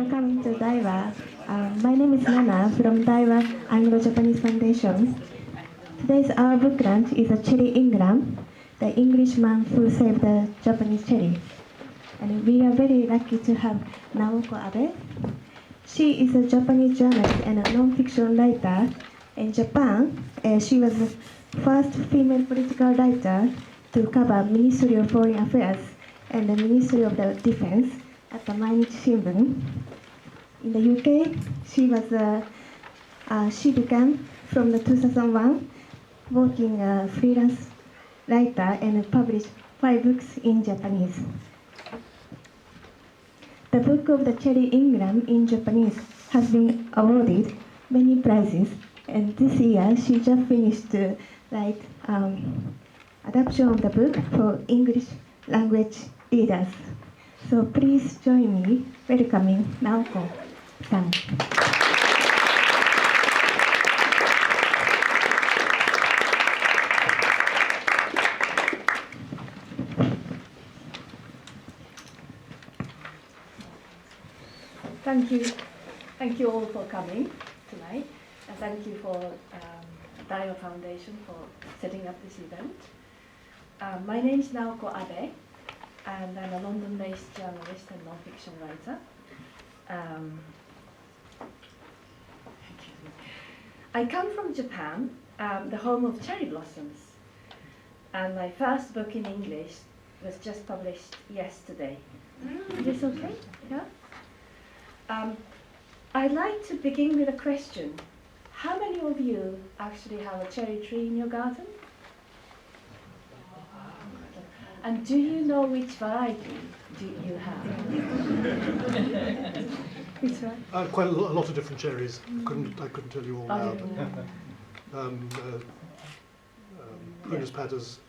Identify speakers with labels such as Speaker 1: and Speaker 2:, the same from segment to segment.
Speaker 1: for coming to Daiwa. My name is Nana from Daiwa Anglo-Japanese Foundation. Today's our book launch is a Cherry Ingram, the Englishman who saved the Japanese cherry. And we are very lucky to have Naoko Abe. She is a Japanese journalist and a non-fiction writer. In Japan, she was the first female political writer to cover Ministry of Foreign Affairs and the Ministry of the Defense at the Mainichi Shimbun. In the UK, she began from the 2001 working freelance writer and published 5 books in Japanese. The book of the Cherry Ingram in Japanese has been awarded many prizes, and this year she just finished to write adaptation of the book for English language readers. So please join me welcoming Naoko-san.
Speaker 2: Thank you all for coming tonight, and thank you for Daiwa Foundation for setting up this event. My name is Naoko Abe, and I'm a London-based journalist and non-fiction writer. I come from Japan, the home of cherry blossoms, and my first book in English was just published yesterday. Is this okay? Yeah? I'd like to begin with a question. How many of you actually have a cherry tree in your garden? And do you know which variety do you have? Which one?
Speaker 3: Quite a lot of different cherries. I couldn't tell you all now. Prunus patters,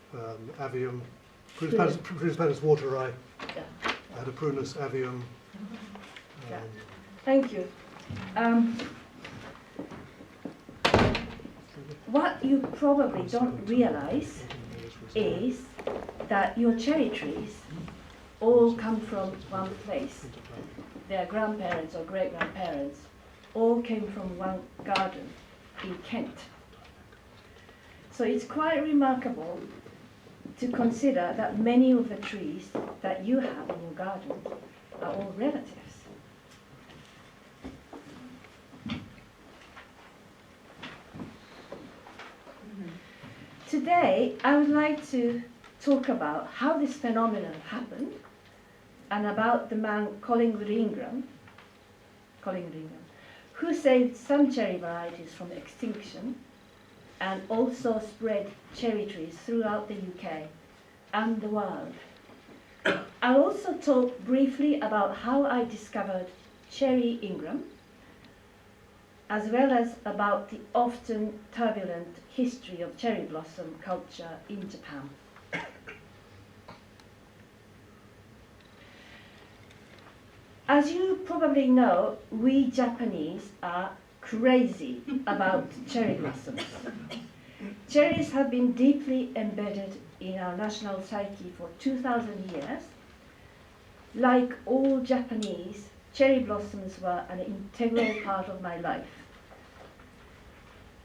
Speaker 3: avium. Prunus patters water eye.
Speaker 2: Yeah.
Speaker 3: I had a Prunus avium.
Speaker 2: Yeah. Thank you. What you probably don't realize is that your cherry trees all come from one place. Their grandparents or great-grandparents all came from one garden in Kent. So it's quite remarkable to consider that many of the trees that you have in your garden are all relatives. Today, I would like to talk about how this phenomenon happened and about the man Collingwood Ingram, who saved some cherry varieties from extinction and also spread cherry trees throughout the UK and the world. I'll also talk briefly about how I discovered Cherry Ingram, as well as about the often turbulent history of cherry blossom culture in Japan. As you probably know, we Japanese are crazy about cherry blossoms. Cherries have been deeply embedded in our national psyche for 2,000 years. Like all Japanese, cherry blossoms were an integral part of my life.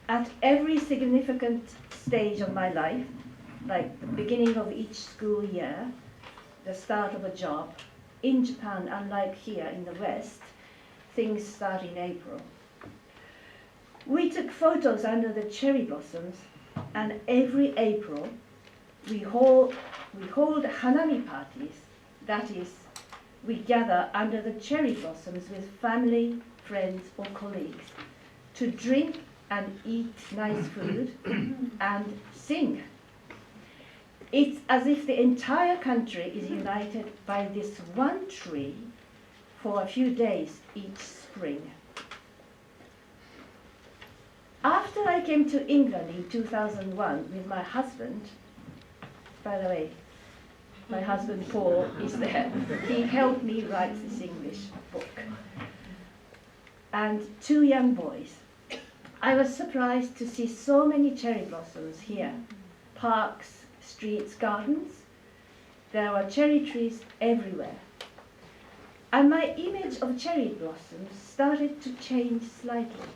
Speaker 2: At every significant stage of my life, like the beginning of each school year, the start of a job, in Japan, unlike here in the West, things start in April. We took photos under the cherry blossoms, and every April we hold hanami parties. That is, we gather under the cherry blossoms with family, friends, or colleagues to drink and eat nice food and sing. It's as if the entire country is united by this one tree for a few days each spring. After I came to England in 2001 with my husband, by the way, my husband Paul is there. He helped me write this English book. And 2 young boys. I was surprised to see so many cherry blossoms here. Parks, streets, gardens. There were cherry trees everywhere. And my image of cherry blossoms started to change slightly.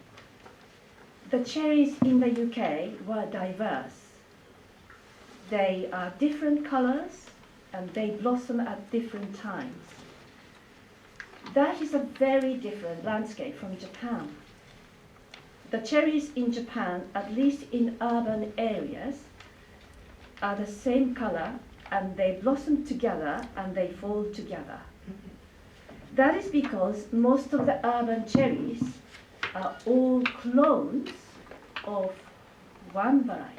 Speaker 2: The cherries in the UK were diverse. They are different colors and they blossom at different times. That is a very different landscape from Japan. The cherries in Japan, at least in urban areas, are the same color and they blossom together and they fall together. That is because most of the urban cherries are all clones of one variety.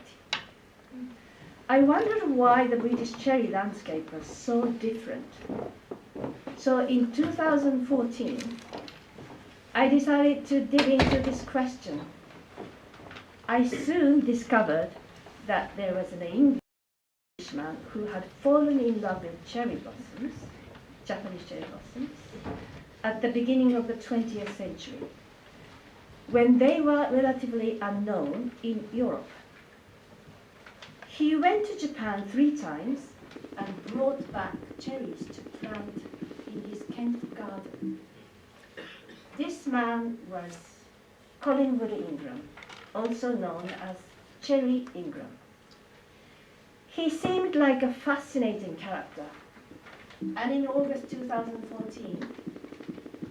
Speaker 2: I wondered why the British cherry landscape was so different. So in 2014, I decided to dig into this question. I soon discovered that there was an Englishman who had fallen in love with cherry blossoms, Japanese cherry blossoms, at the beginning of the 20th century, when they were relatively unknown in Europe. He went to Japan 3 times and brought back cherries to plant in his Kent garden. This man was Collingwood Ingram, also known as Cherry Ingram. He seemed like a fascinating character, and in August 2014,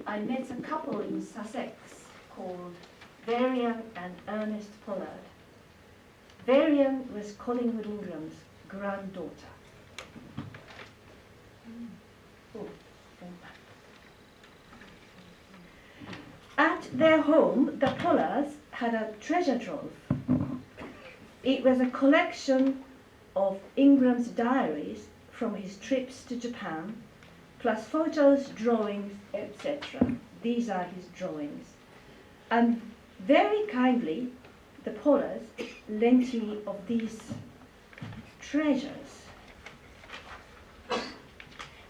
Speaker 2: I met a couple in Sussex called Varian and Ernest Pollard. Varian was Collingwood Ingram's granddaughter. At their home, the Pollards had a treasure trove. It was a collection of Ingram's diaries from his trips to Japan, plus photos, drawings, etc. These are his drawings. And very kindly, the Pollards lent me of these treasures.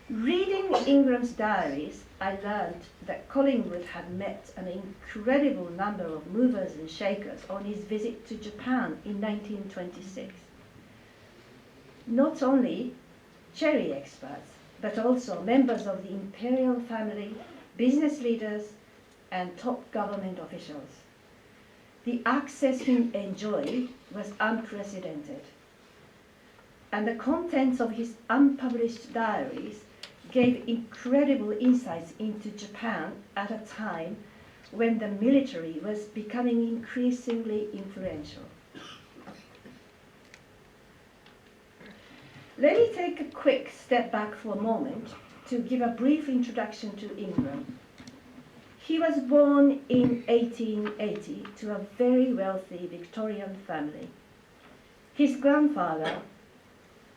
Speaker 2: Reading Ingram's diaries, I learned that Collingwood had met an incredible number of movers and shakers on his visit to Japan in 1926. Not only cherry experts, but also members of the imperial family, business leaders, and top government officials. The access he enjoyed was unprecedented, and the contents of his unpublished diaries gave incredible insights into Japan at a time when the military was becoming increasingly influential. Let me take a quick step back for a moment to give a brief introduction to Ingram. He was born in 1880 to a very wealthy Victorian family. His grandfather,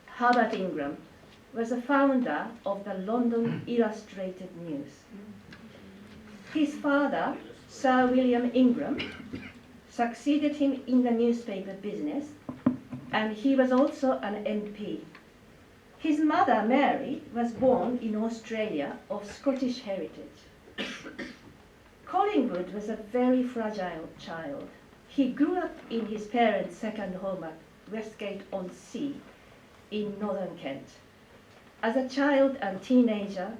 Speaker 2: Herbert Ingram, was a founder of the London Illustrated News. His father, Sir William Ingram, succeeded him in the newspaper business, and he was also an MP. His mother, Mary, was born in Australia of Scottish heritage. Collingwood was a very fragile child. He grew up in his parents' second home at Westgate-on-Sea in northern Kent. As a child and teenager,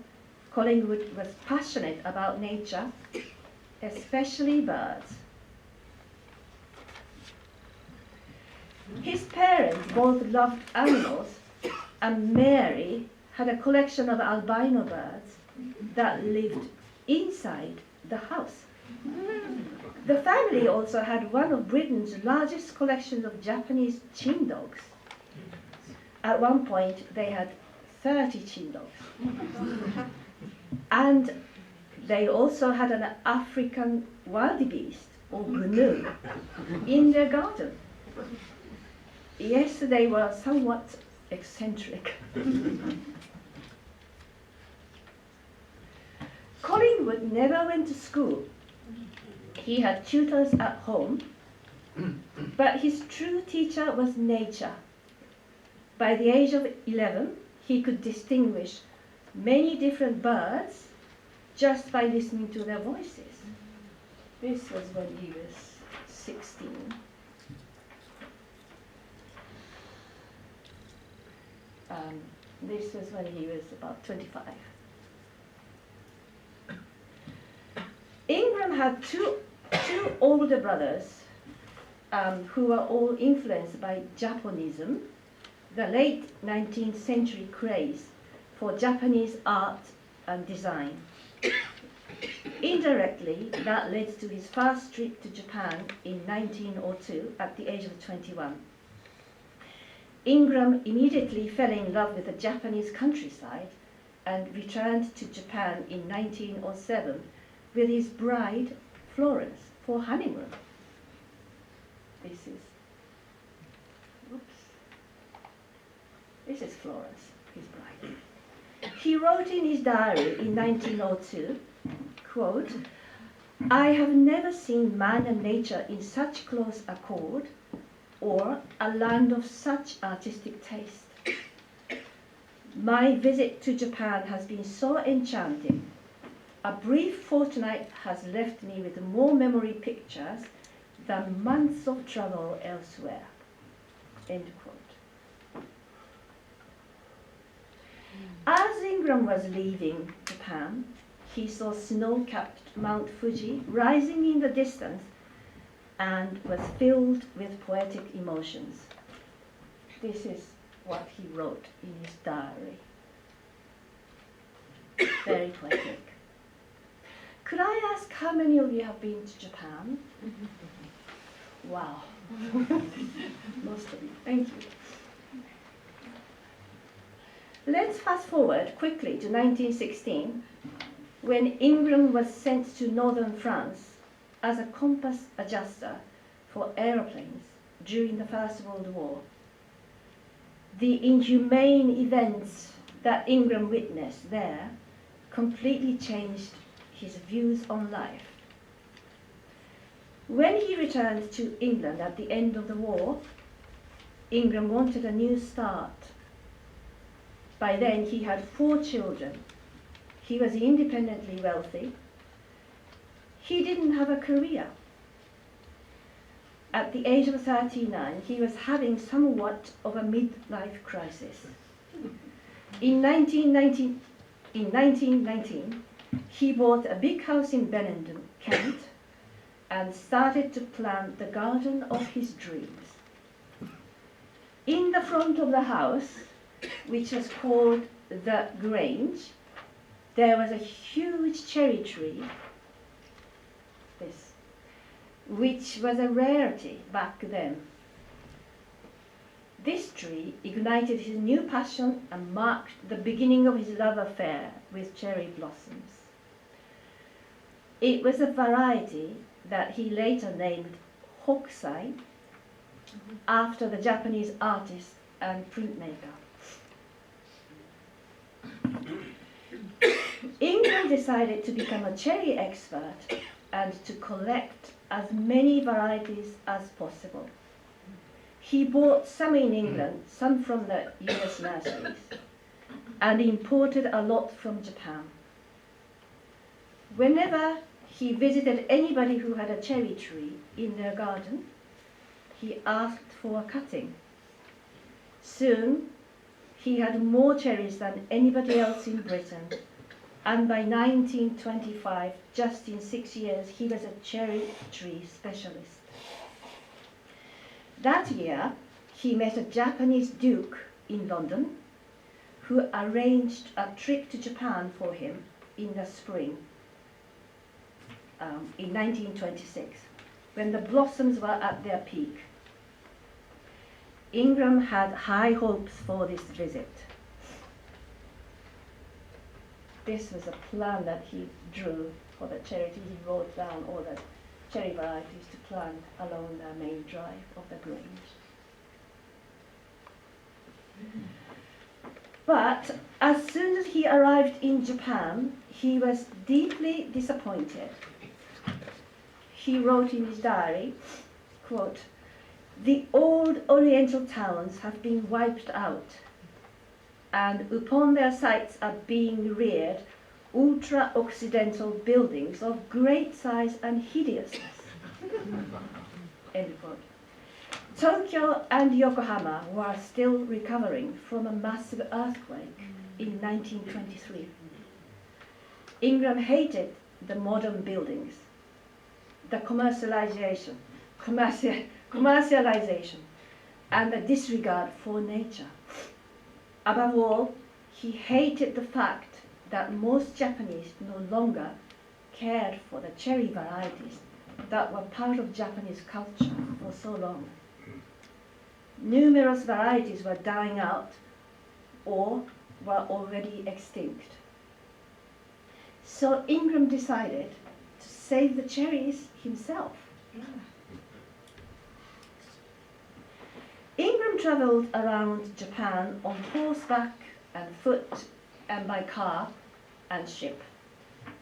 Speaker 2: Collingwood was passionate about nature, especially birds. His parents both loved animals, and Mary had a collection of albino birds that lived inside the house. The family also had one of Britain's largest collections of Japanese chin dogs. At one point, they had 30 chin dogs. And they also had an African wildebeest, or gnu, in their garden. Yes, they were somewhat eccentric. Collingwood never went to school. He had tutors at home, but his true teacher was nature. By the age of 11, he could distinguish many different birds just by listening to their voices. This was when he was 16. This was when he was about 25. had two older brothers who were all influenced by Japonism, the late 19th century craze for Japanese art and design. Indirectly, that led to his first trip to Japan in 1902 at the age of 21. Ingram immediately fell in love with the Japanese countryside and returned to Japan in 1907 with his bride, Florence, for honeymoon. This is Florence, his bride. He wrote in his diary in 1902, quote, "I have never seen man and nature in such close accord, or a land of such artistic taste. My visit to Japan has been so enchanting. A brief fortnight has left me with more memory pictures than months of travel elsewhere." End quote. As Ingram was leaving Japan, he saw snow-capped Mount Fuji rising in the distance and was filled with poetic emotions. This is what he wrote in his diary. Very poetic. Could I ask how many of you have been to Japan? Wow. Most of you. Thank you. Let's fast forward quickly to 1916, when Ingram was sent to northern France as a compass adjuster for aeroplanes during the First World War. The inhumane events that Ingram witnessed there completely changed his views on life. When he returned to England at the end of the war, Ingram wanted a new start. By then he had 4 children. He was independently wealthy. He didn't have a career. At the age of 39, he was having somewhat of a midlife crisis. In 1919, he bought a big house in Benenden, Kent, and started to plant the garden of his dreams. In the front of the house, which was called the Grange, there was a huge cherry tree, which was a rarity back then. This tree ignited his new passion and marked the beginning of his love affair with cherry blossoms. It was a variety that he later named Hokusai, after the Japanese artist and printmaker. Ingram decided to become a cherry expert and to collect as many varieties as possible. He bought some in England, some from the US nurseries, and imported a lot from Japan. Whenever he visited anybody who had a cherry tree in their garden, he asked for a cutting. Soon, he had more cherries than anybody else in Britain, and by 1925, just in 6 years, he was a cherry tree specialist. That year, he met a Japanese duke in London who arranged a trip to Japan for him in the spring, in 1926, when the blossoms were at their peak. Ingram had high hopes for this visit. This was a plan that he drew for the cherry tree. He wrote down all the cherry varieties to plant along the main drive of the Grange. But as soon as he arrived in Japan, he was deeply disappointed. He wrote in his diary, quote, "The old Oriental towns have been wiped out, and upon their sites are being reared ultra-occidental buildings of great size and hideousness." End quote. Tokyo and Yokohama were still recovering from a massive earthquake in 1923. Ingram hated the modern buildings the commercialization, and the disregard for nature. Above all, he hated the fact that most Japanese no longer cared for the cherry varieties that were part of Japanese culture for so long. Numerous varieties were dying out or were already extinct. So Ingram decided to save the cherries himself. Ingram traveled around Japan on horseback and foot and by car and ship,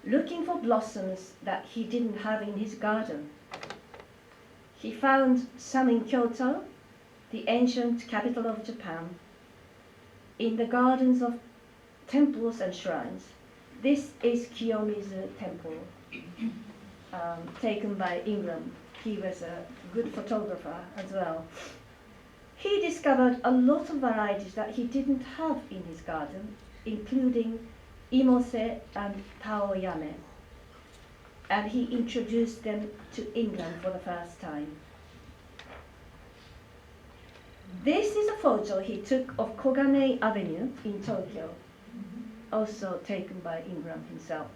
Speaker 2: looking for blossoms that he didn't have in his garden. He found some in Kyoto, the ancient capital of Japan, in the gardens of temples and shrines. This is Kiyomizu Temple, taken by Ingram. He was a good photographer as well. He discovered a lot of varieties that he didn't have in his garden, including Imose and Taoyame, and he introduced them to England for the first time. This is a photo he took of Kogane Avenue in Tokyo, also taken by Ingram himself.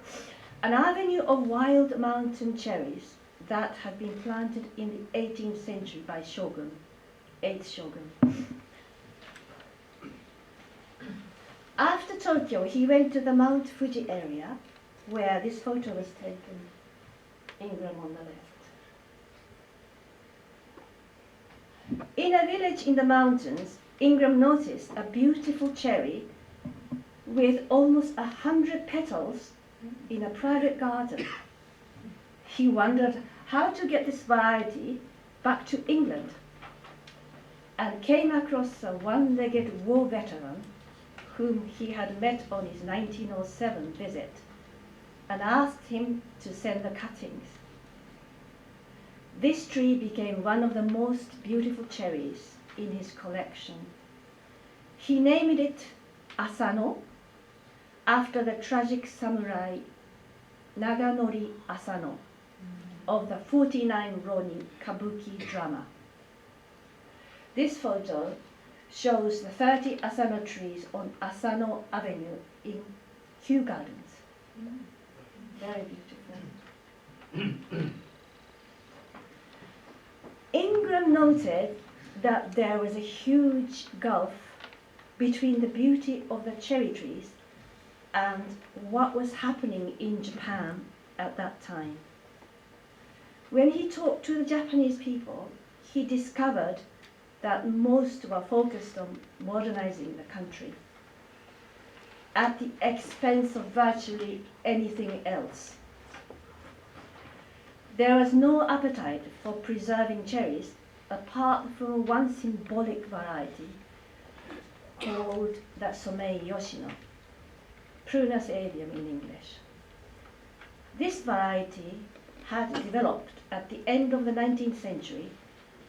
Speaker 2: An avenue of wild mountain cherries that had been planted in the 18th century by Shogun, 8th Shogun. After Tokyo, he went to the Mount Fuji area, where this photo was taken, Ingram on the left. In a village in the mountains, Ingram noticed a beautiful cherry with almost 100 petals in a private garden. He wondered how to get this variety back to England and came across a one-legged war veteran whom he had met on his 1907 visit and asked him to send the cuttings. This tree became one of the most beautiful cherries in his collection. He named it Asano, after the tragic samurai Naganori Asano of the 49 Ronin Kabuki drama. This photo shows the 30 Asano trees on Asano Avenue in Kew Gardens. Very beautiful. Ingram noted that there was a huge gulf between the beauty of the cherry trees and what was happening in Japan at that time. When he talked to the Japanese people, he discovered that most were focused on modernizing the country at the expense of virtually anything else. There was no appetite for preserving cherries apart from one symbolic variety called the Somei Yoshino, Prunus avium in English. This variety had developed at the end of the 19th century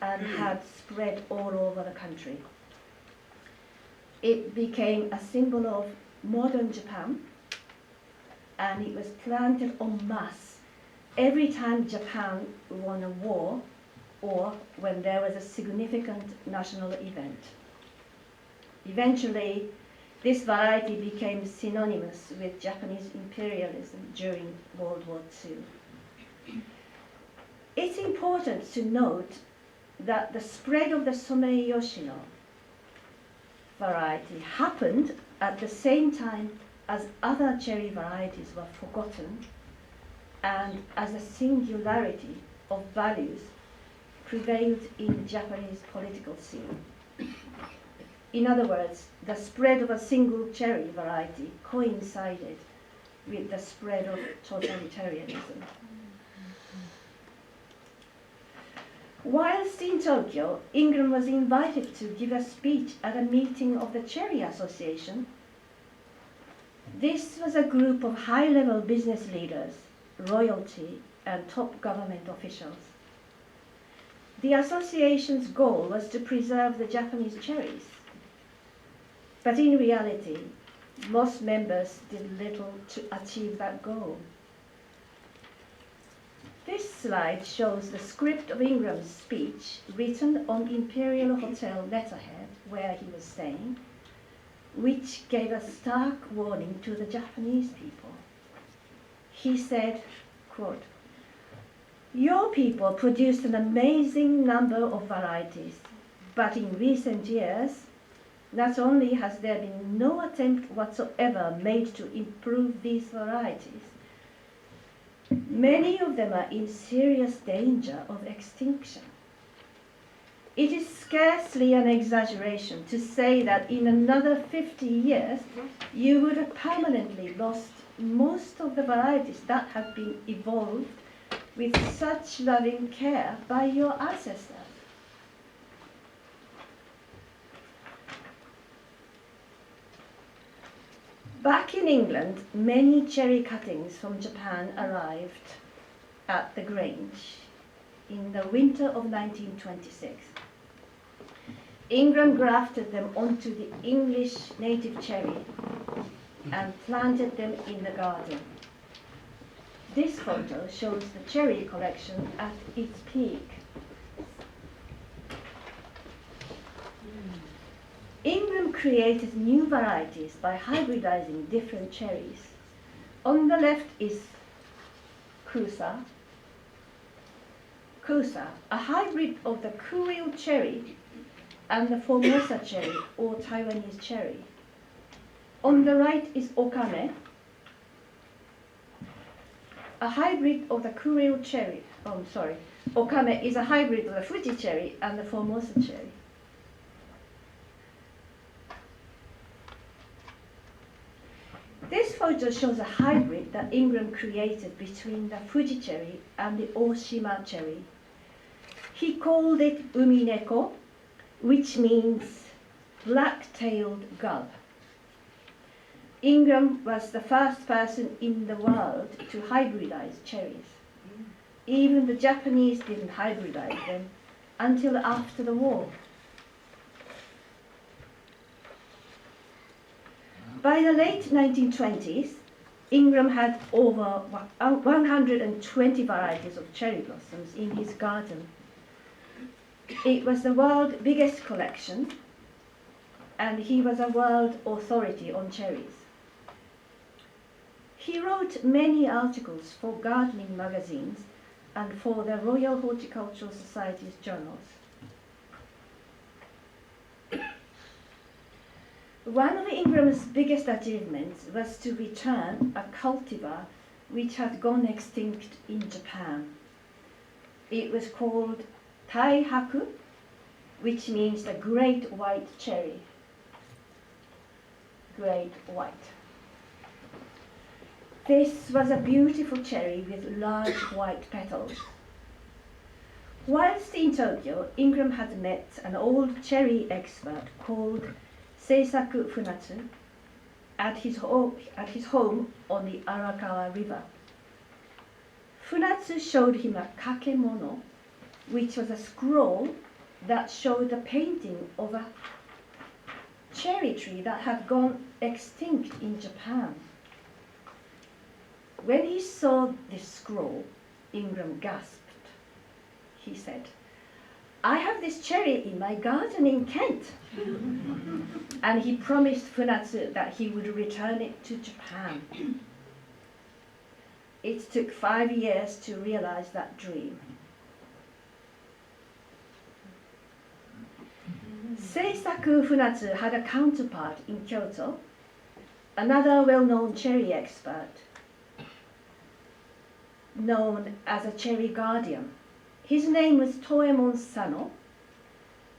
Speaker 2: and had spread all over the country. It became a symbol of modern Japan, and it was planted en masse every time Japan won a war or when there was a significant national event. Eventually, this variety became synonymous with Japanese imperialism during World War II. It's important to note that the spread of the Somei Yoshino variety happened at the same time as other cherry varieties were forgotten and as a singularity of values prevailed in Japanese political scene. In other words, the spread of a single cherry variety coincided with the spread of totalitarianism. Whilst in Tokyo, Ingram was invited to give a speech at a meeting of the Cherry Association. This was a group of high-level business leaders, royalty, and top government officials. The association's goal was to preserve the Japanese cherries. But in reality, most members did little to achieve that goal. This slide shows the script of Ingram's speech written on Imperial Hotel letterhead where he was staying, which gave a stark warning to the Japanese people. He said, quote, "Your people produced an amazing number of varieties, but in recent years, not only has there been no attempt whatsoever made to improve these varieties, many of them are in serious danger of extinction. It is scarcely an exaggeration to say that in another 50 years, you would have permanently lost most of the varieties that have been evolved with such loving care by your ancestors." Back in England, many cherry cuttings from Japan arrived at the Grange in the winter of 1926. Ingram grafted them onto the English native cherry and planted them in the garden. This photo shows the cherry collection at its peak. Ingram created new varieties by hybridizing different cherries. On the left is Kusa, a hybrid of the Kurill cherry and the Formosa cherry or Taiwanese cherry. On the right is Okame, a hybrid of the Kurill cherry. Okame is a hybrid of the Fuji cherry and the Formosa cherry. This photo shows a hybrid that Ingram created between the Fuji cherry and the Oshima cherry. He called it Umineko, which means black-tailed gull. Ingram was the first person in the world to hybridize cherries. Even the Japanese didn't hybridize them until after the war. By the late 1920s, Ingram had over 120 varieties of cherry blossoms in his garden. It was the world's biggest collection, and he was a world authority on cherries. He wrote many articles for gardening magazines and for the Royal Horticultural Society's journals. One of Ingram's biggest achievements was to return a cultivar which had gone extinct in Japan. It was called Taihaku, which means the great white cherry. Great white. This was a beautiful cherry with large white petals. Whilst in Tokyo, Ingram had met an old cherry expert called Seisaku Funatsu at his home on the Arakawa River. Funatsu showed him a kakemono, which was a scroll that showed a painting of a cherry tree that had gone extinct in Japan. When he saw this scroll, Ingram gasped. He said, "I have this cherry in my garden in Kent." And he promised Funatsu that he would return it to Japan. It took 5 years to realize that dream. Seisaku Funatsu had a counterpart in Kyoto, another well-known cherry expert, known as a cherry guardian. His name was Toemon Sano,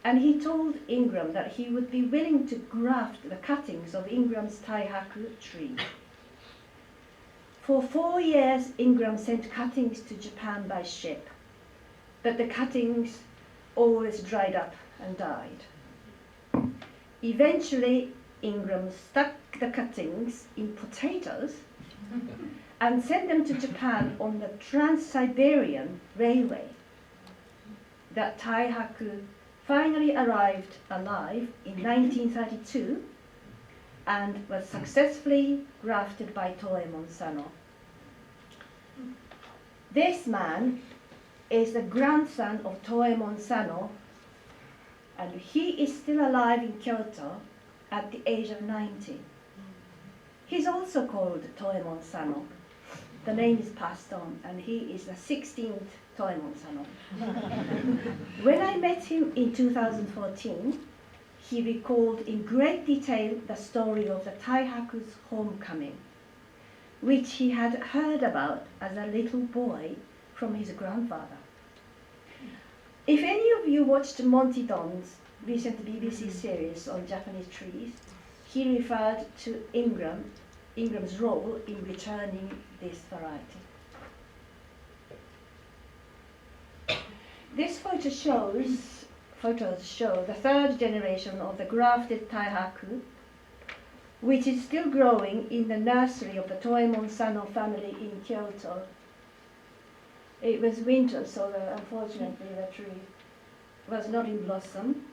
Speaker 2: and he told Ingram that he would be willing to graft the cuttings of Ingram's Taihaku tree. For 4 years, Ingram sent cuttings to Japan by ship, but the cuttings always dried up and died. Eventually, Ingram stuck the cuttings in potatoes and sent them to Japan on the Trans-Siberian Railway. That Taihaku finally arrived alive in 1932 and was successfully grafted by Toemon Sano. This man is the grandson of Toemon Sano, and he is still alive in Kyoto at the age of 90. He's also called Toemon Sano. The name is passed on, and he is the 16th Toemon Sano. When I met him in 2014, he recalled in great detail the story of the Taihaku's homecoming, which he had heard about as a little boy from his grandfather. If any of you watched Monty Don's recent BBC series on Japanese trees, he referred to Ingram's role in returning this variety. These photos show the third generation of the grafted Taihaku, which is still growing in the nursery of the Toemon Sano family in Kyoto. It was winter, so unfortunately the tree was not in blossom.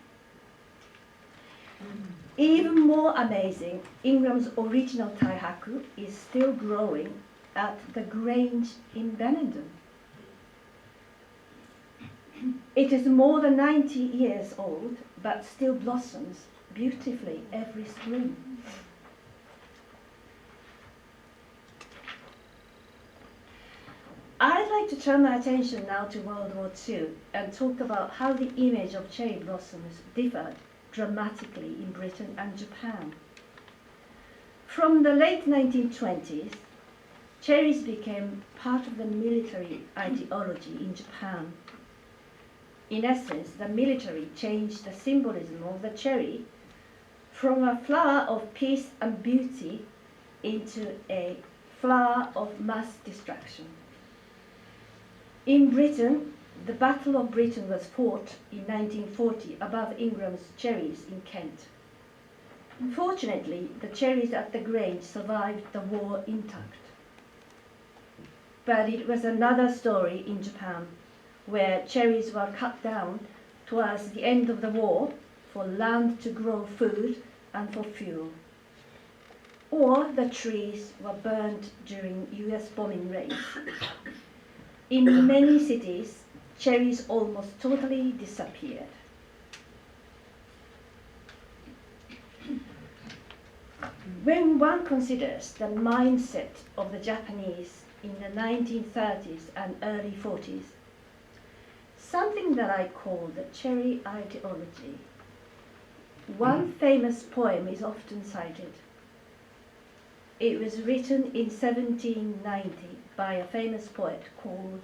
Speaker 2: Even more amazing, Ingram's original Taihaku is still growing at the Grange in Benenden. It is more than 90 years old, but still blossoms beautifully every spring. I'd like to turn my attention now to World War II and talk about how the image of cherry blossoms differed dramatically in Britain and Japan. From the late 1920s, cherries became part of the military ideology in Japan. In essence, the military changed the symbolism of the cherry from a flower of peace and beauty into a flower of mass destruction. In Britain, the Battle of Britain was fought in 1940 above Ingram's cherries in Kent. Fortunately, the cherries at the Grange survived the war intact. But it was another story in Japan, where cherries were cut down towards the end of the war for land to grow food and for fuel. Or the trees were burned during US bombing raids. In many cities, cherries almost totally disappeared. When one considers the mindset of the Japanese in the 1930s and early 40s, something that I call the cherry ideology, one famous poem is often cited. It was written in 1790 by a famous poet called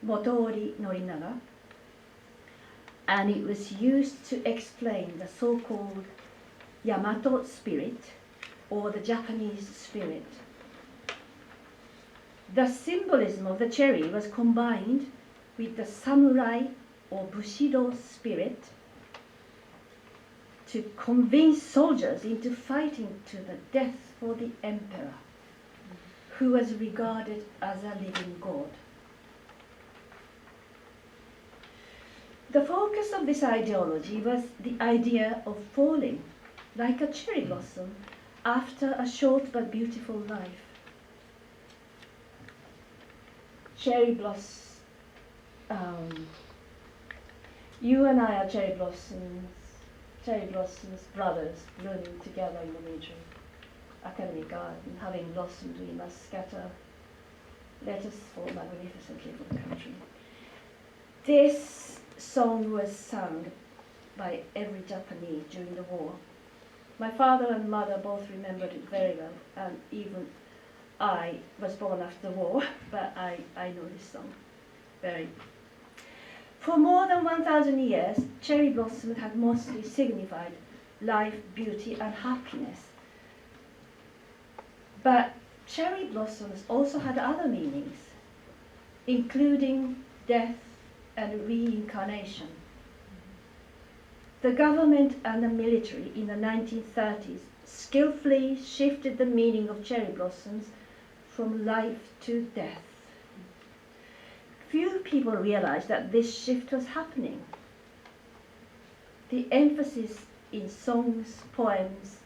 Speaker 2: Motori Norinaga, and it was used to explain the so-called Yamato spirit, or the Japanese spirit. The symbolism of the cherry was combined with the samurai or bushido spirit to convince soldiers into fighting to the death for the emperor, who was regarded as a living god. The focus of this ideology was the idea of falling like a cherry blossom after a short but beautiful life. Cherry blossoms. You and I are cherry blossoms brothers, blooming together in the military academy garden. Having blossomed, we must scatter. Let us fall magnificently for the country. This song was sung by every Japanese during the war. My father and mother both remembered it very well, and even I was born after the war, but I know this song very. For more than 1,000 years, cherry blossom had mostly signified life, beauty, and happiness. But cherry blossoms also had other meanings, including death and reincarnation. The government and the military in the 1930s skillfully shifted the meaning of cherry blossoms from life to death. Few people realized that this shift was happening. The emphasis in songs, poems,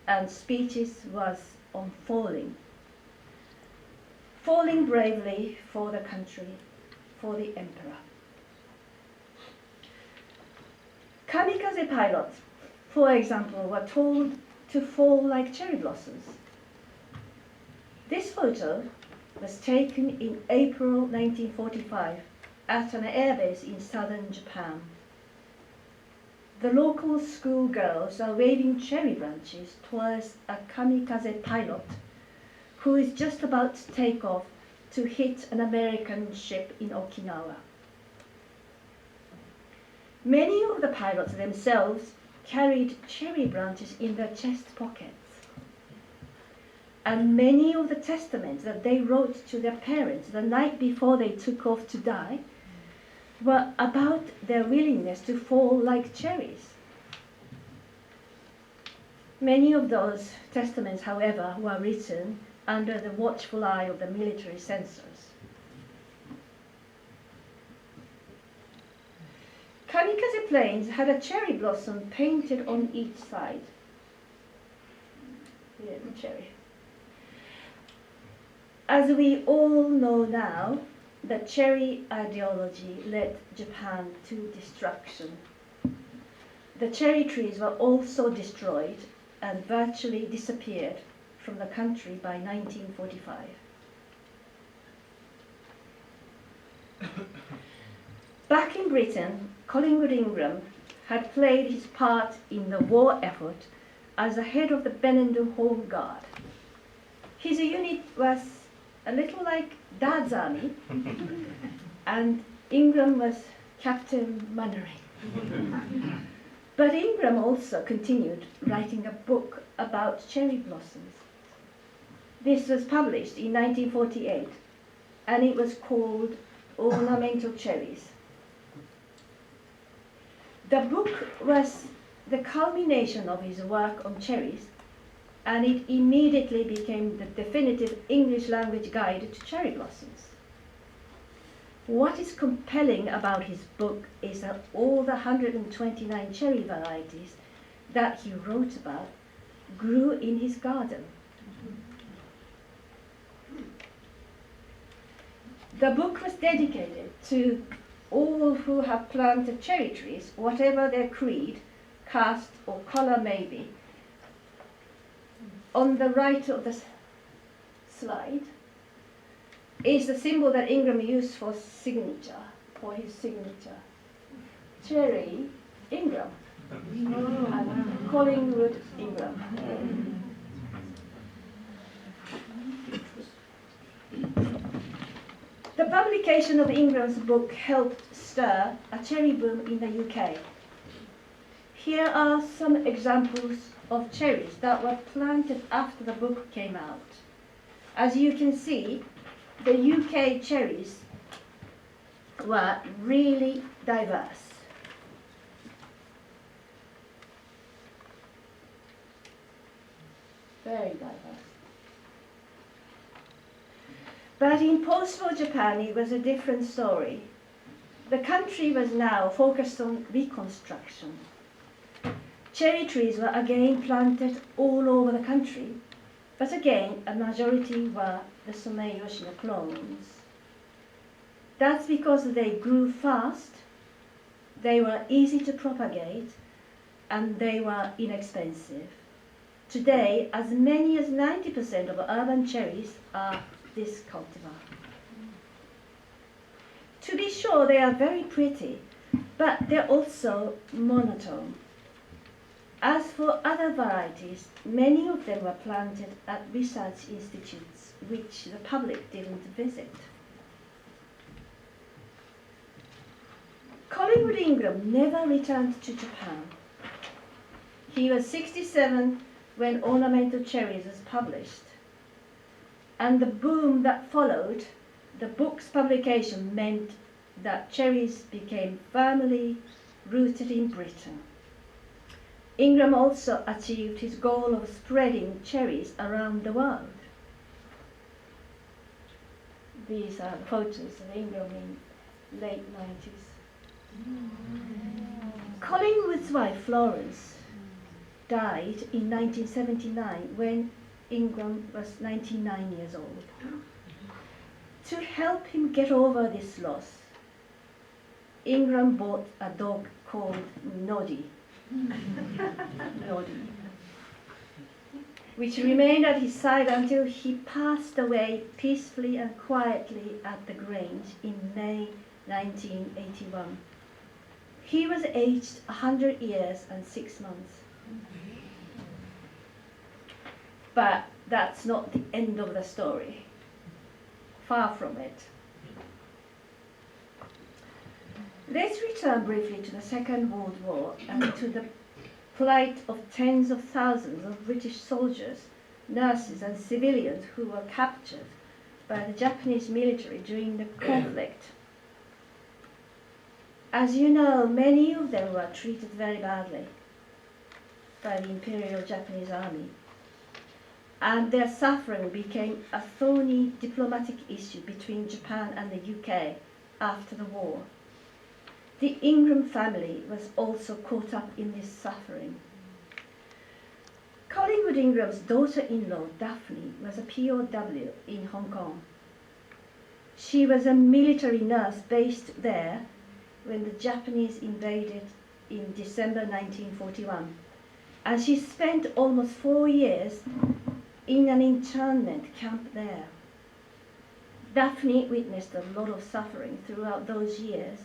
Speaker 2: and speeches was on falling. Falling bravely for the country, for the emperor. Kamikaze pilots, for example, were told to fall like cherry blossoms. This photo was taken in April 1945 at an airbase in southern Japan. The local school girls are waving cherry branches towards a kamikaze pilot who is just about to take off to hit an American ship in Okinawa. Many of the pilots themselves carried cherry branches in their chest pockets. And many of the testaments that they wrote to their parents the night before they took off to die were about their willingness to fall like cherries. Many of those testaments, however, were written under the watchful eye of the military censors. Kamikaze planes had a cherry blossom painted on each side. Here, the cherry. As we all know now, the cherry ideology led Japan to destruction. The cherry trees were also destroyed and virtually disappeared from the country by 1945. Back in Britain, Collingwood Ingram had played his part in the war effort as the head of the Benenden Home Guard. His unit was a little like Dad's army, and Ingram was Captain Mannering. But Ingram also continued writing a book about cherry blossoms. This was published in 1948, and it was called Ornamental Cherries. The book was the culmination of his work on cherries, and it immediately became the definitive English language guide to cherry blossoms. What is compelling about his book is that all the 129 cherry varieties that he wrote about grew in his garden. The book was dedicated to all who have planted cherry trees, whatever their creed, caste, or color may be. On the right of the slide is the symbol that Ingram used for his signature. Cherry Ingram. And Collingwood Ingram. The publication of Ingram's book helped stir a cherry boom in the UK. Here are some examples of cherries that were planted after the book came out. As you can see, the UK cherries were really diverse. Very diverse. But in post-war Japan, it was a different story. The country was now focused on reconstruction. Cherry trees were again planted all over the country, but again, a majority were the Sommei Yoshino clones. That's because they grew fast, they were easy to propagate, and they were inexpensive. Today, as many as 90% of urban cherries are this cultivar. To be sure, they are very pretty, but they're also monotone. As for other varieties, many of them were planted at research institutes, which the public didn't visit. Collingwood Ingram never returned to Japan. He was 67 when Ornamental Cherries was published. And the boom that followed the book's publication meant that cherries became firmly rooted in Britain. Ingram also achieved his goal of spreading cherries around the world. These are photos of Ingram in late 90s. Collingwood's wife, Florence, died in 1979 when Ingram was 99 years old. To help him get over this loss, Ingram bought a dog called Noddy, Noddy, which remained at his side until he passed away peacefully and quietly at the Grange in May 1981. He was aged 100 years and 6 months. But that's not the end of the story. Far from it. Let's return briefly to the Second World War and to the plight of tens of thousands of British soldiers, nurses and civilians who were captured by the Japanese military during the conflict. As you know, many of them were treated very badly by the Imperial Japanese Army, and their suffering became a thorny diplomatic issue between Japan and the UK after the war. The Ingram family was also caught up in this suffering. Collingwood Ingram's daughter-in-law, Daphne, was a POW in Hong Kong. She was a military nurse based there when the Japanese invaded in December 1941, and she spent almost 4 years in an internment camp there. Daphne witnessed a lot of suffering throughout those years,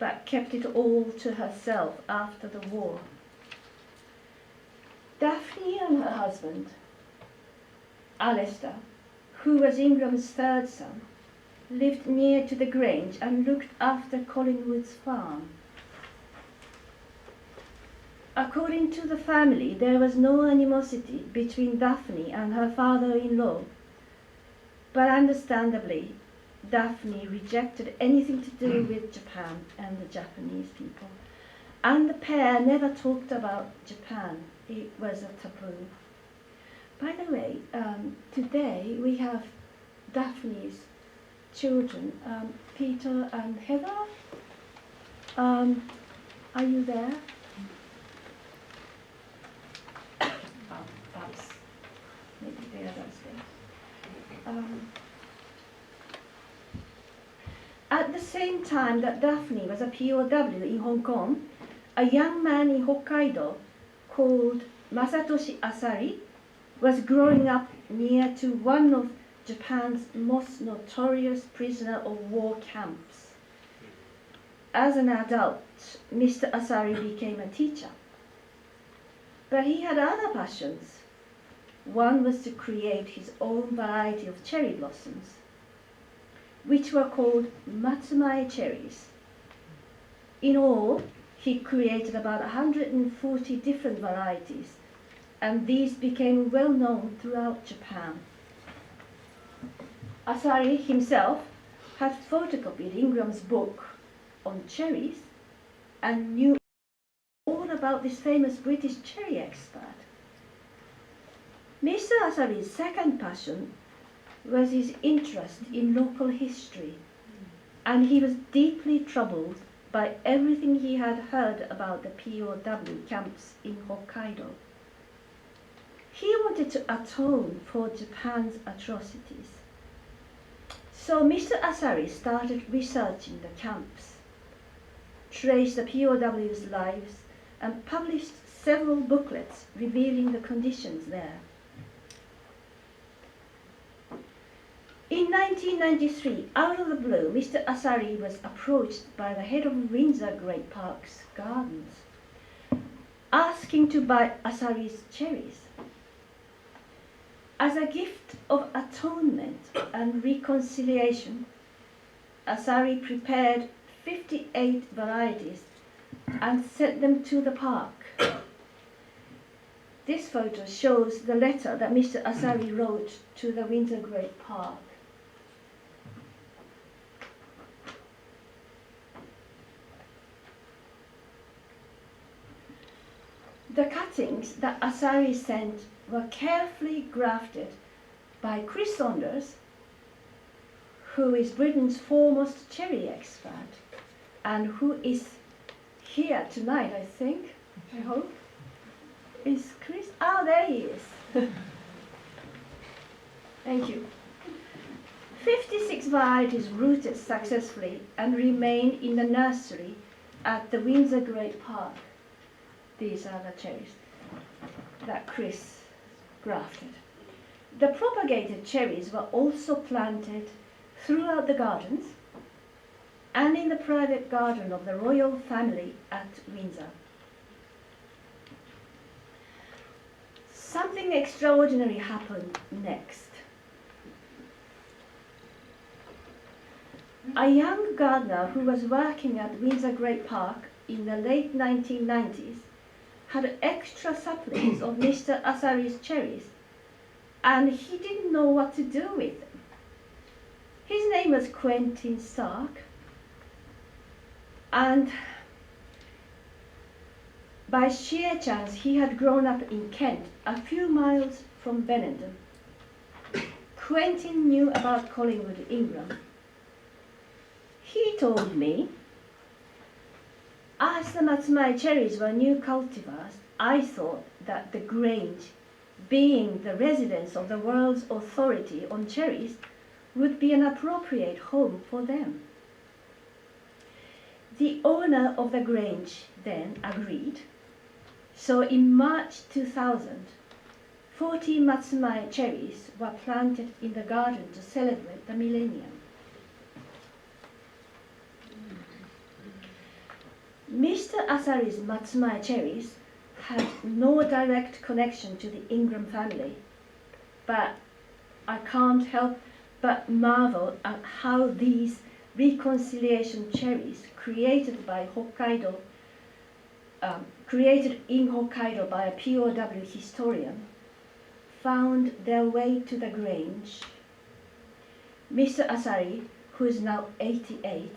Speaker 2: but kept it all to herself after the war. Daphne and her husband, Alistair, who was Ingram's third son, lived near to the Grange and looked after Collingwood's farm. According to the family, there was no animosity between Daphne and her father-in-law, but understandably, Daphne rejected anything to do with Japan and the Japanese people, and the pair never talked about Japan. It was a taboo. By the way, today we have Daphne's children, Peter and Heather. Are you there? Perhaps maybe they are downstairs. At the same time that Daphne was a POW in Hong Kong, a young man in Hokkaido called Masatoshi Asari was growing up near to one of Japan's most notorious prisoner of war camps. As an adult, Mr. Asari became a teacher. But he had other passions. One was to create his own variety of cherry blossoms, which were called Matsumae cherries. In all, he created about 140 different varieties, and these became well known throughout Japan. Asari himself had photocopied Ingram's book on cherries and knew all about this famous British cherry expert. Mr. Asari's second passion was his interest in local history, and he was deeply troubled by everything he had heard about the POW camps in Hokkaido. He wanted to atone for Japan's atrocities. So Mr. Asari started researching the camps, traced the POW's lives, and published several booklets revealing the conditions there. In 1993, out of the blue, Mr. Asari was approached by the head of Windsor Great Park's gardens, asking to buy Asari's cherries. As a gift of atonement and reconciliation, Asari prepared 58 varieties and sent them to the park. This photo shows the letter that Mr. Asari wrote to the Windsor Great Park. The cuttings that Asari sent were carefully grafted by Chris Saunders, who is Britain's foremost cherry expert, and who is here tonight, I think, I hope. Is Chris? Ah, there he is. Thank you. 56 varieties rooted successfully and remain in the nursery at the Windsor Great Park. These are the cherries that Chris grafted. The propagated cherries were also planted throughout the gardens and in the private garden of the royal family at Windsor. Something extraordinary happened next. A young gardener who was working at Windsor Great Park in the late 1990s had extra supplies of Mr. Asari's cherries, and he didn't know what to do with them. His name was Quentin Stark, and by sheer chance he had grown up in Kent, a few miles from Benenden. Quentin knew about Collingwood Ingram. He told me, as the Matsumai cherries were new cultivars, I thought that the Grange, being the residence of the world's authority on cherries, would be an appropriate home for them. The owner of the Grange then agreed, so in March 2000, 40 Matsumai cherries were planted in the garden to celebrate the millennium. Mr. Asari's Matsumai cherries had no direct connection to the Ingram family, but I can't help but marvel at how these reconciliation cherries created in Hokkaido by a POW historian found their way to the Grange. Mr. Asari, who is now 88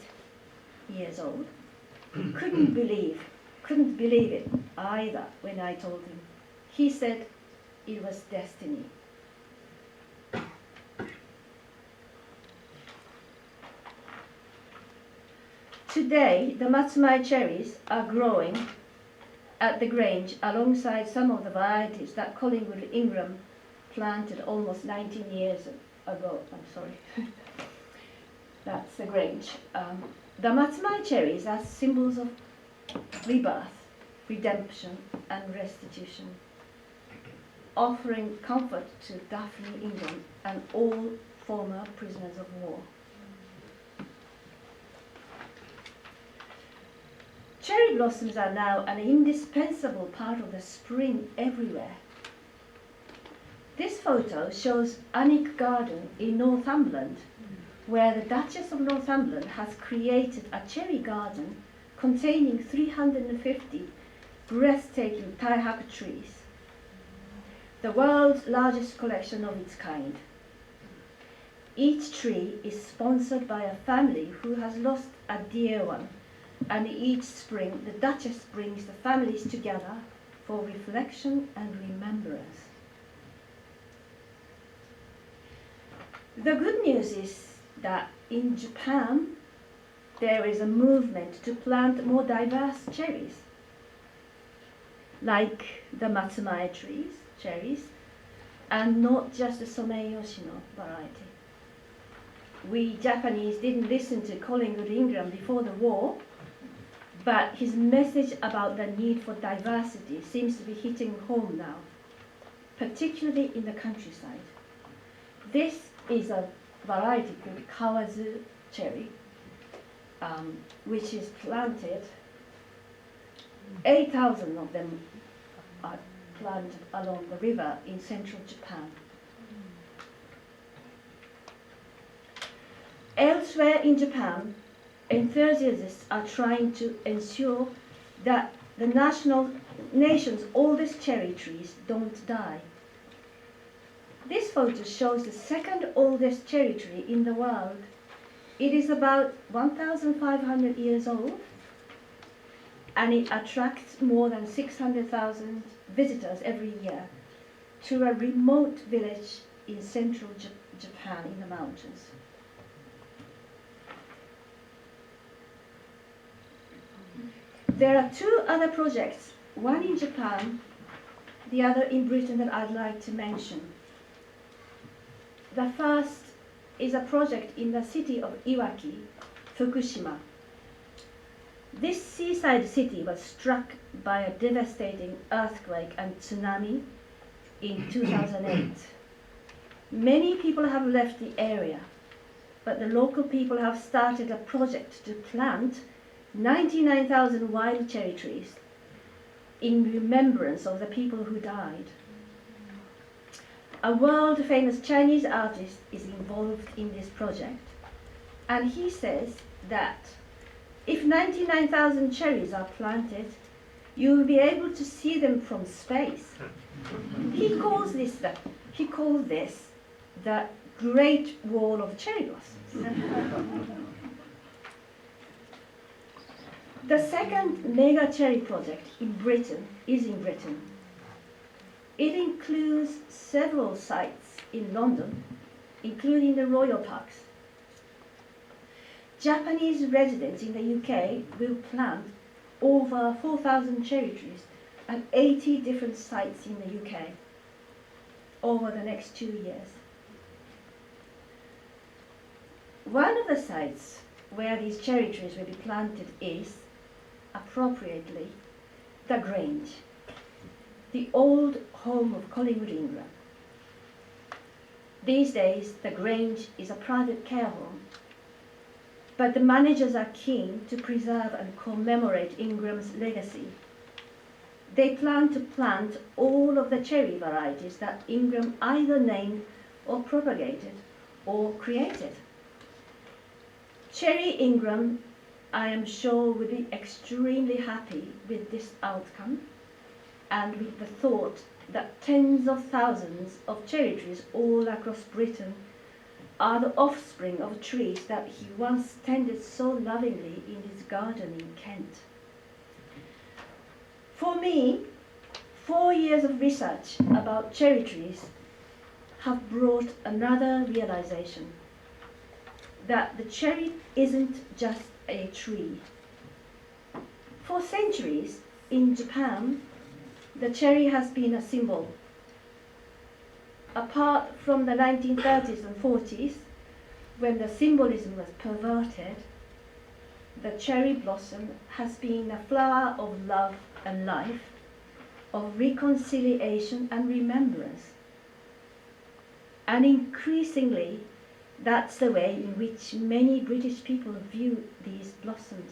Speaker 2: years old, couldn't believe it either when I told him. He said it was destiny. Today, the Matsumai cherries are growing at the Grange alongside some of the varieties that Collingwood Ingram planted almost 19 years ago. I'm sorry. That's the Grange. The Matsumai cherries are symbols of rebirth, redemption, and restitution, offering comfort to Daphne Ingram and all former prisoners of war. Cherry blossoms are now an indispensable part of the spring everywhere. This photo shows Annick Garden in Northumberland, where the Duchess of Northumberland has created a cherry garden containing 350 breathtaking taihak trees, the world's largest collection of its kind. Each tree is sponsored by a family who has lost a dear one, and each spring the Duchess brings the families together for reflection and remembrance. The good news is that in Japan there is a movement to plant more diverse cherries, like the Matsumai cherries, and not just the Someyoshino variety. We Japanese didn't listen to Collingwood Ingram before the war, but his message about the need for diversity seems to be hitting home now, particularly in the countryside. This is a variety called Kawazu cherry, which is planted. 8,000 of them are planted along the river in central Japan. Elsewhere in Japan, enthusiasts are trying to ensure that the nation's oldest cherry trees don't die. This photo shows the second oldest cherry tree in the world. It is about 1,500 years old, and it attracts more than 600,000 visitors every year to a remote village in central Japan in the mountains. There are two other projects, one in Japan, the other in Britain, that I'd like to mention. The first is a project in the city of Iwaki, Fukushima. This seaside city was struck by a devastating earthquake and tsunami in 2008. Many people have left the area, but the local people have started a project to plant 99,000 wild cherry trees in remembrance of the people who died. A world-famous Chinese artist is involved in this project, and he says that if 99,000 cherries are planted, you will be able to see them from space. He calls this the Great Wall of Cherry Blossoms. The second mega cherry project is in Britain. It includes several sites in London, including the Royal Parks. Japanese residents in the UK will plant over 4,000 cherry trees at 80 different sites in the UK over the next 2 years. One of the sites where these cherry trees will be planted is, appropriately, the Grange, the old home of Collingwood Ingram. These days, the Grange is a private care home, but the managers are keen to preserve and commemorate Ingram's legacy. They plan to plant all of the cherry varieties that Ingram either named or propagated or created. Cherry Ingram, I am sure, will be extremely happy with this outcome and with the thought that tens of thousands of cherry trees all across Britain are the offspring of trees that he once tended so lovingly in his garden in Kent. For me, 4 years of research about cherry trees have brought another realization, that the cherry isn't just a tree. For centuries in Japan, the cherry has been a symbol. Apart from the 1930s and 40s, when the symbolism was perverted, the cherry blossom has been a flower of love and life, of reconciliation and remembrance. And increasingly, that's the way in which many British people view these blossoms.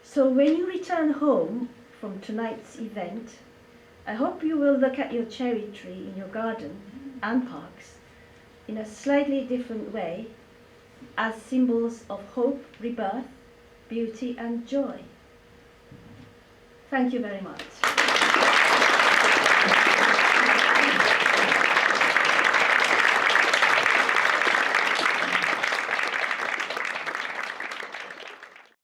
Speaker 2: So when you return home from tonight's event, I hope you will look at your cherry tree in your garden and parks in a slightly different way, as symbols of hope, rebirth, beauty and joy. Thank you very much.